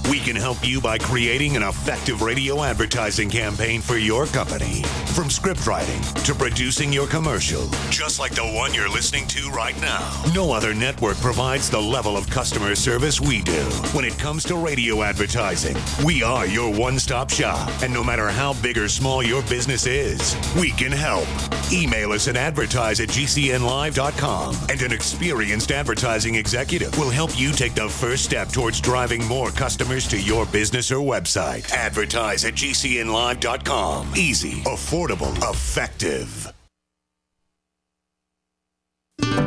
We can help you by creating an effective radio advertising campaign for your company. From script writing to producing your commercials, commercial, just like the one you're listening to right now. No other network provides the level of customer service we do. When it comes to radio advertising, we are your one-stop shop. And no matter how big or small your business is, we can help. Email us at advertise@gcnlive.com, and an experienced advertising executive will help you take the first step towards driving more customers to your business or website. Advertise@gcnlive.com. Easy, affordable, effective.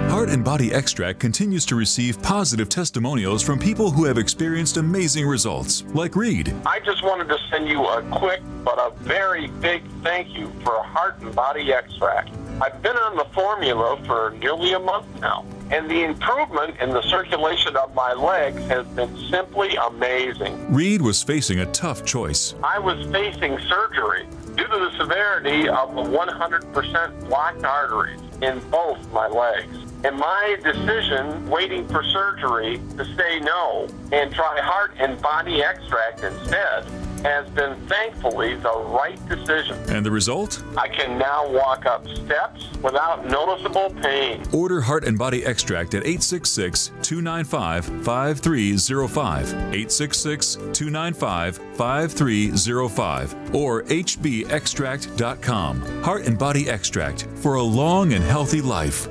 Heart and Body Extract continues to receive positive testimonials from people who have experienced amazing results, like Reed. I just wanted to send you a quick but a very big thank you for Heart and Body Extract. I've been on the formula for nearly a month now, and the improvement in the circulation of my legs has been simply amazing. Reed was facing a tough choice. I was facing surgery due to the severity of the 100% blocked arteries in both my legs. And my decision, waiting for surgery, to say no and try Heart and Body Extract instead, has been thankfully the right decision. And the result? I can now walk up steps without noticeable pain. Order Heart and Body Extract at 866-295-5305, 866-295-5305, or hbextract.com. Heart and Body Extract for a long and healthy life.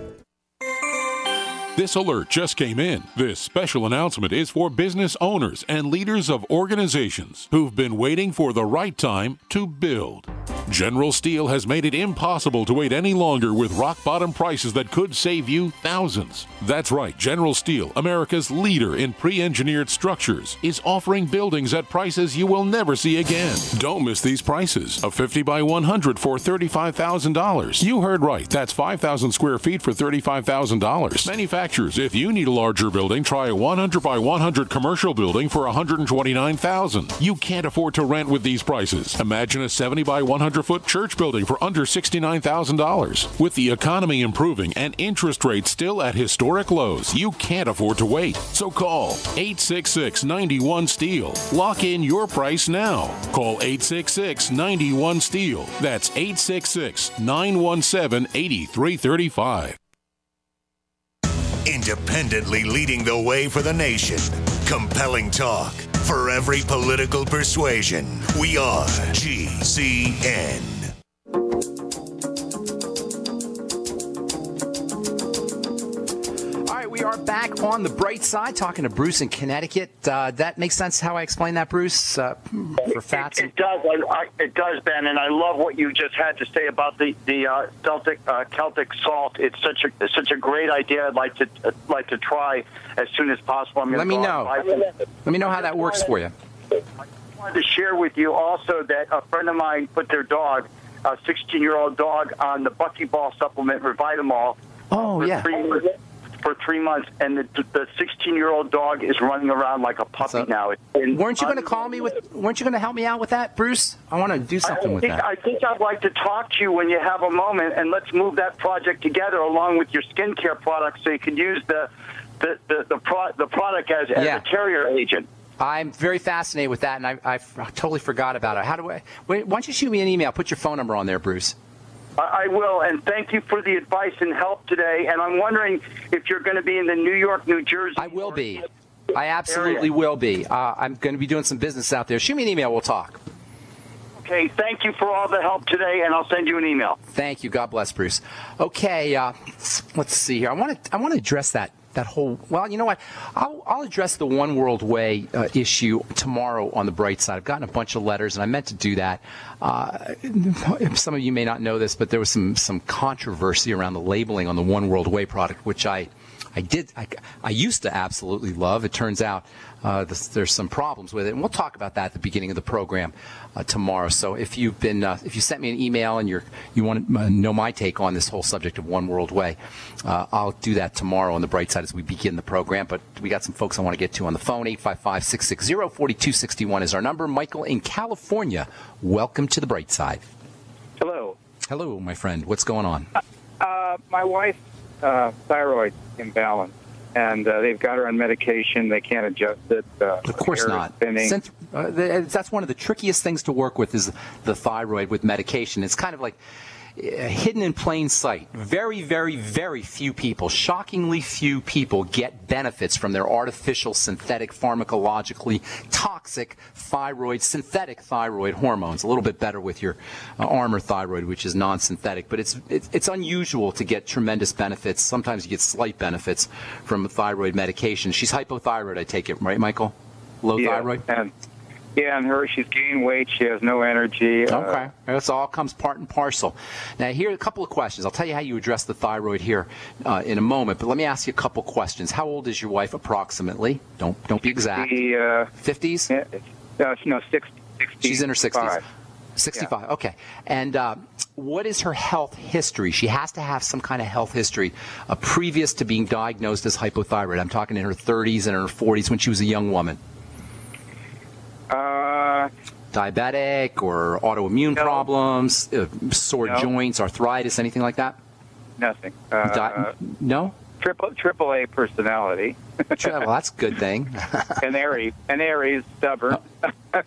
This alert just came in. This special announcement is for business owners and leaders of organizations who've been waiting for the right time to build. General Steel has made it impossible to wait any longer with rock-bottom prices that could save you thousands. That's right, General Steel, America's leader in pre-engineered structures, is offering buildings at prices you will never see again. Don't miss these prices. A 50 by 100 for $35,000. You heard right. That's 5,000 square feet for $35,000. Manufacturers, if you need a larger building, try a 100 by 100 commercial building for $129,000. You can't afford to rent with these prices. Imagine a 70 by 100-foot church building for under $69,000. With the economy improving and interest rates still at historic lows, you can't afford to wait. So call 866-91-STEEL. Lock in your price now. Call 866-91-STEEL. That's 866-917-8335. Independently leading the way for the nation. Compelling talk for every political persuasion. We are GCN. All right, we are back on the bright side talking to Bruce in Connecticut. That makes sense how I explain that, Bruce, for fats? It does. It does, Ben, and I love what you just had to say about the Celtic salt. It's such a great idea. I'd like to try as soon as possible. Let me know. Let me know how that works for you. I wanted to share with you also that a friend of mine put their dog, a 16-year-old dog, on the buckyball supplement Revitamol. Oh, yeah. For 3 months, and the 16-year-old dog is running around like a puppy now. Weren't you going to call me with? Weren't you going to help me out with that, Bruce? I want to do something with that. I think I'd like to talk to you when you have a moment, and let's move that project together along with your skincare products, so you can use the product as a carrier agent. I'm very fascinated with that, and I totally forgot about it. Why don't you shoot me an email? Put your phone number on there, Bruce. I will, and thank you for the advice and help today. And I'm wondering if you're going to be in the New York, New Jersey. I will be. I absolutely will be. I'm going to be doing some business out there. Shoot me an email. We'll talk. Okay. Thank you for all the help today, and I'll send you an email. Thank you. God bless, Bruce. Okay. Let's see here. I want to address that whole. Well, you know what? I'll address the One World Way issue tomorrow on the bright side. I've gotten a bunch of letters, and I meant to do that. Some of you may not know this, but there was some controversy around the labeling on the One World Way product, which I used to absolutely love. It turns out there's some problems with it, and we'll talk about that at the beginning of the program tomorrow. So if you sent me an email and you want to know my take on this whole subject of One World Way, I'll do that tomorrow on the bright side as we begin the program. But we got some folks I want to get to on the phone. 855-660-4261 is our number. Michael in California, welcome to the bright side. Hello. Hello, my friend. What's going on? My wife's thyroid imbalance, and they've got her on medication. They can't adjust it. Of course not. That's one of the trickiest things to work with is the thyroid with medication. It's kind of like hidden in plain sight. Very, very, very few people, shockingly few people, get benefits from their artificial, synthetic, pharmacologically toxic thyroid, synthetic thyroid hormones. A little bit better with your Armour thyroid, which is non-synthetic, but it's unusual to get tremendous benefits. Sometimes you get slight benefits from thyroid medication. She's hypothyroid, I take it, right, Michael? Low thyroid? And she's gained weight. She has no energy. Okay. This all comes part and parcel. Now, here are a couple of questions. I'll tell you how you address the thyroid here in a moment, but let me ask you a couple questions. How old is your wife approximately? Don't be exact. 50s? No, 60. She's in her 60s. 65. Yeah. Okay. And what is her health history? She has to have some kind of health history previous to being diagnosed as hypothyroid. I'm talking in her 30s and her 40s when she was a young woman. Diabetic or autoimmune problems, sore joints, arthritis, anything like that? Nothing. No? Triple A personality. Well, that's a good thing. An Aries, stubborn.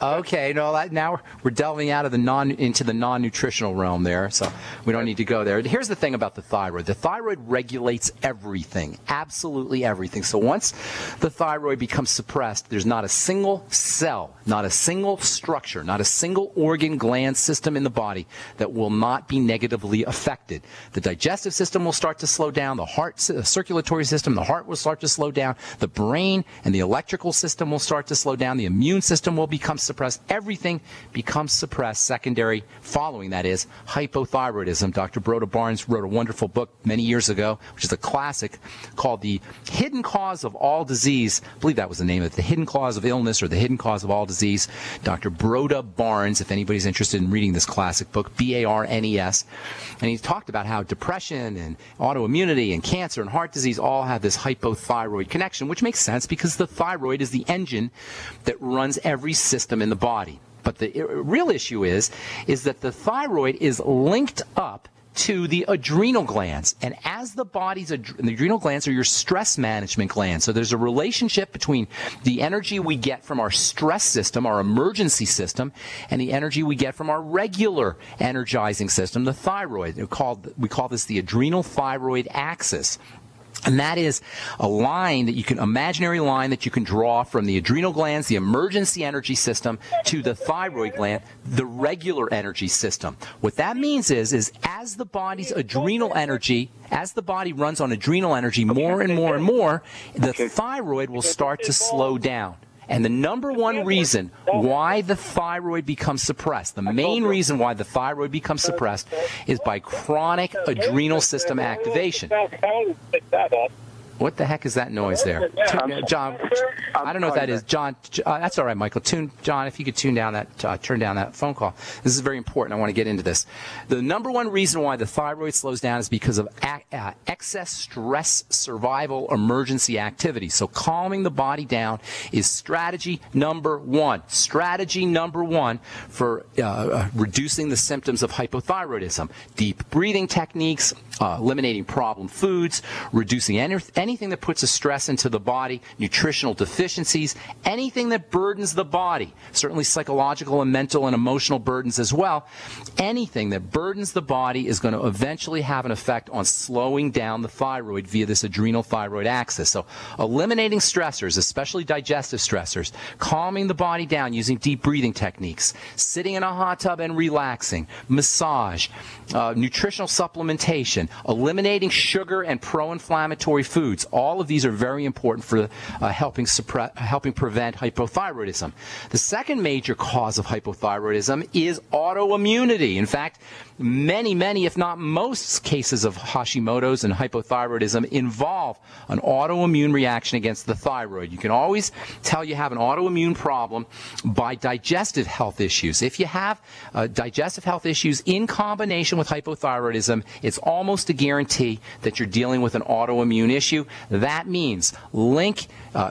Okay, now we're delving out of into the non-nutritional realm there, so we don't need to go there. Here's the thing about the thyroid. The thyroid regulates everything, absolutely everything. So once the thyroid becomes suppressed, there's not a single cell, not a single structure, not a single organ, gland, system in the body that will not be negatively affected. The digestive system will start to slow down, the circulatory system, the heart will start to slow down, the brain and the electrical system will start to slow down, the immune system will become suppressed. Everything becomes suppressed. Secondary following that is hypothyroidism. Dr. Broda Barnes wrote a wonderful book many years ago, which is a classic, called The Hidden Cause of All Disease. I believe that was the name of it, The Hidden Cause of Illness or The Hidden Cause of All Disease. Dr. Broda Barnes, if anybody's interested in reading this classic book, Barnes. And he talked about how depression and autoimmunity and cancer and heart disease all have this hypothyroid connection, which makes sense because the thyroid is the engine that runs every system in the body. But the real issue is that the thyroid is linked up to the adrenal glands. And as the adrenal glands are your stress management glands. So there's a relationship between the energy we get from our stress system, our emergency system, and the energy we get from our regular energizing system, the thyroid. We call this the adrenal thyroid axis. And that is a line that imaginary line that you can draw from the adrenal glands, the emergency energy system, to the thyroid gland, the regular energy system. What that means is as the body's adrenal energy, as the body runs on adrenal energy more and more and more, the thyroid will start to slow down. And the number one reason why the thyroid becomes suppressed, the main reason why the thyroid becomes suppressed, is by chronic adrenal system activation. What the heck is that noise there? John, I don't know what that is. John, that's all right, Michael. John, if you could turn down that phone call. This is very important. I want to get into this. The number one reason why the thyroid slows down is because of excess stress survival emergency activity. So calming the body down is strategy number one. Strategy number one for reducing the symptoms of hypothyroidism. Deep breathing techniques, eliminating problem foods, reducing anything that puts a stress into the body, nutritional deficiencies, anything that burdens the body, certainly psychological and mental and emotional burdens as well. Anything that burdens the body is going to eventually have an effect on slowing down the thyroid via this adrenal thyroid axis. So eliminating stressors, especially digestive stressors, calming the body down using deep breathing techniques, sitting in a hot tub and relaxing, massage, nutritional supplementation, eliminating sugar and pro-inflammatory foods. All of these are very important for helping prevent hypothyroidism. The second major cause of hypothyroidism is autoimmunity. In fact, many, if not most cases of Hashimoto's and hypothyroidism involve an autoimmune reaction against the thyroid. You can always tell you have an autoimmune problem by digestive health issues. If you have digestive health issues in combination with hypothyroidism, it's almost a guarantee that you're dealing with an autoimmune issue. do? That means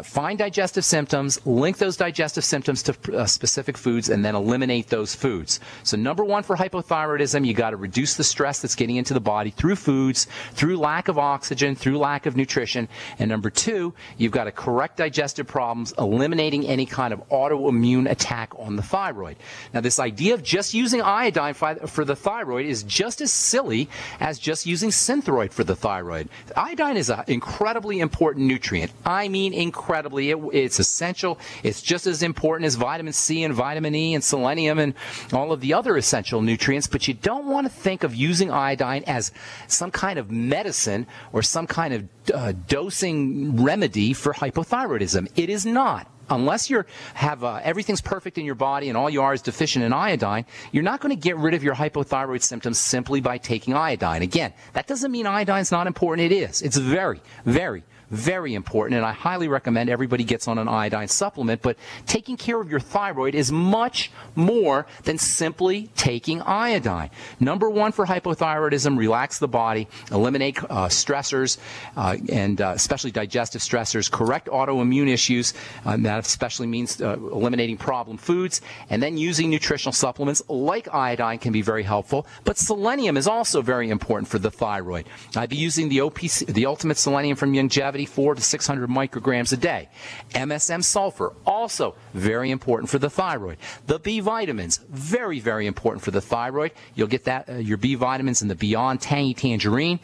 find digestive symptoms, link those digestive symptoms to specific foods, and then eliminate those foods. So number one for hypothyroidism, you got to reduce the stress that's getting into the body through foods, through lack of oxygen, through lack of nutrition. And number two, you've got to correct digestive problems, eliminating any kind of autoimmune attack on the thyroid. Now, this idea of just using iodine for the thyroid is just as silly as just using Synthroid for the thyroid. Iodine is an incredibly important nutrient. I mean incredibly. It's essential. It's just as important as vitamin C and vitamin E and selenium and all of the other essential nutrients, but you don't want to think of using iodine as some kind of medicine or some kind of dosing remedy for hypothyroidism. It is not. Unless you have everything's perfect in your body and all you are is deficient in iodine, you're not going to get rid of your hypothyroid symptoms simply by taking iodine. Again, that doesn't mean iodine's not important. It is. It's very, very, very important, and I highly recommend everybody gets on an iodine supplement, but taking care of your thyroid is much more than simply taking iodine. Number one for hypothyroidism, relax the body, eliminate stressors, and especially digestive stressors, correct autoimmune issues, that especially means eliminating problem foods, and then using nutritional supplements like iodine can be very helpful, but selenium is also very important for the thyroid. I'd be using the Ultimate Selenium from Youngevity, 400 to 600 micrograms a day. MSM sulfur, also very important for the thyroid. The B vitamins, very, very important for the thyroid. You'll get that your B vitamins in the Beyond Tangy Tangerine.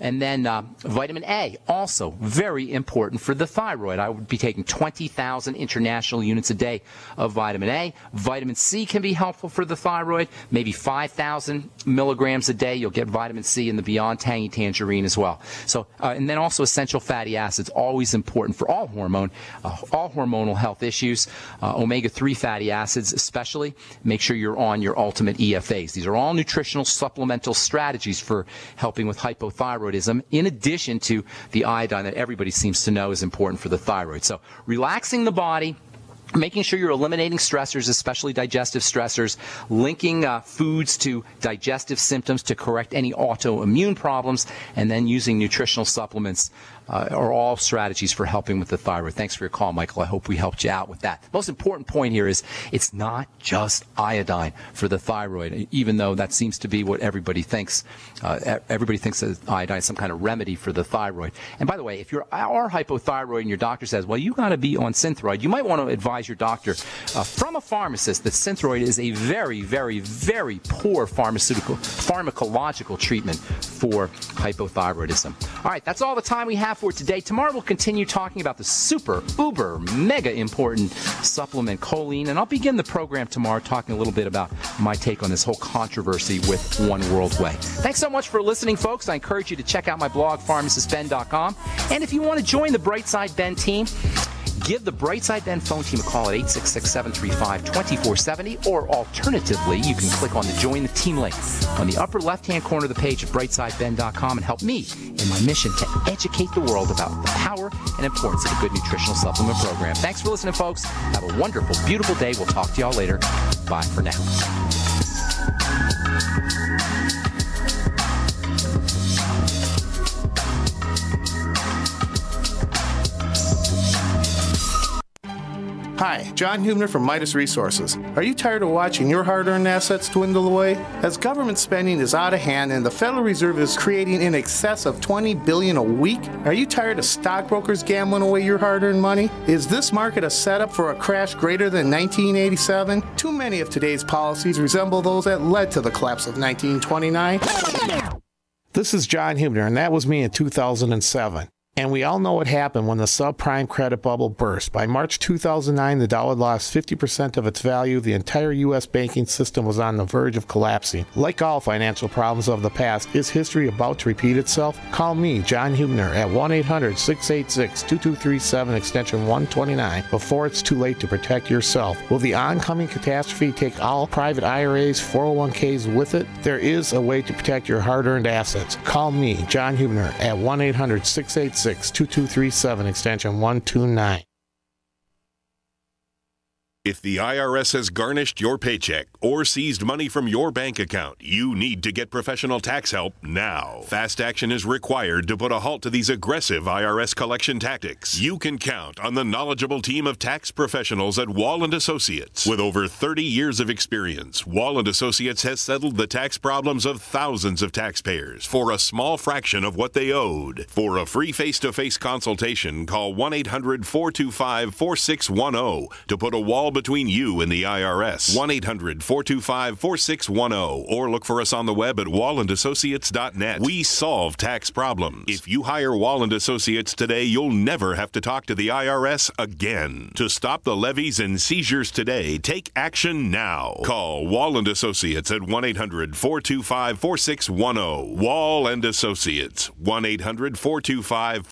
And then vitamin A, also very important for the thyroid. I would be taking 20,000 international units a day of vitamin A. Vitamin C can be helpful for the thyroid, maybe 5,000 milligrams a day. You'll get vitamin C in the Beyond Tangy Tangerine as well. So, and then also essential fatty acids, always important for all hormonal health issues. Omega-3 fatty acids especially. Make sure you're on your Ultimate EFAs. These are all nutritional supplemental strategies for helping with hypothyroidism, in addition to the iodine that everybody seems to know is important for the thyroid. So relaxing the body, making sure you're eliminating stressors, especially digestive stressors, linking foods to digestive symptoms to correct any autoimmune problems, and then using nutritional supplements are all strategies for helping with the thyroid. Thanks for your call, Michael. I hope we helped you out with that. The most important point here is it's not just iodine for the thyroid, even though that seems to be what everybody thinks. Everybody thinks that iodine is some kind of remedy for the thyroid. And by the way, if you are hypothyroid and your doctor says, well, you got to be on Synthroid, you might want to advise your doctor from a pharmacist that Synthroid is a very, very, very poor pharmacological treatment for hypothyroidism. All right, that's all the time we have for today. Tomorrow we'll continue talking about the super, uber, mega important supplement choline, and I'll begin the program tomorrow talking a little bit about my take on this whole controversy with One World Way. Thanks so much for listening, folks. I encourage you to check out my blog, pharmacistben.com, and if you want to join the Brightside Ben team, give the Brightside Ben phone team a call at 866-735-2470, or alternatively, you can click on the Join the Team link on the upper left-hand corner of the page at brightsideben.com and help me in my mission to educate the world about the power and importance of a good nutritional supplement program. Thanks for listening, folks. Have a wonderful, beautiful day. We'll talk to y'all later. Bye for now. Hi, John Hubner from Midas Resources. Are you tired of watching your hard-earned assets dwindle away? As government spending is out of hand and the Federal Reserve is creating in excess of $20 billion a week, are you tired of stockbrokers gambling away your hard-earned money? Is this market a setup for a crash greater than 1987? Too many of today's policies resemble those that led to the collapse of 1929. This is John Hubner, and that was me in 2007. And we all know what happened when the subprime credit bubble burst. By March 2009, the dollar lost 50% of its value. The entire U.S. banking system was on the verge of collapsing. Like all financial problems of the past, is history about to repeat itself? Call me, John Hubner, at 1-800-686-2237, extension 129, before it's too late to protect yourself. Will the oncoming catastrophe take all private IRAs, 401ks with it? There is a way to protect your hard-earned assets. Call me, John Hubner, at 1-800-686-2237, extension 129. If the IRS has garnished your paycheck or seized money from your bank account, you need to get professional tax help now. Fast action is required to put a halt to these aggressive IRS collection tactics. You can count on the knowledgeable team of tax professionals at Wall & Associates. With over 30 years of experience, Wall & Associates has settled the tax problems of thousands of taxpayers for a small fraction of what they owed. For a free face-to-face consultation, call 1-800-425-4610 to put a wall between you and the IRS. 1-800-425-4610 or look for us on the web at wallandassociates.net. We solve tax problems. If you hire Wall & Associates today, you'll never have to talk to the IRS again. To stop the levies and seizures today, take action now. Call Wall & Associates at 1-800-425-4610. Wall & Associates, 1-800-425-4610.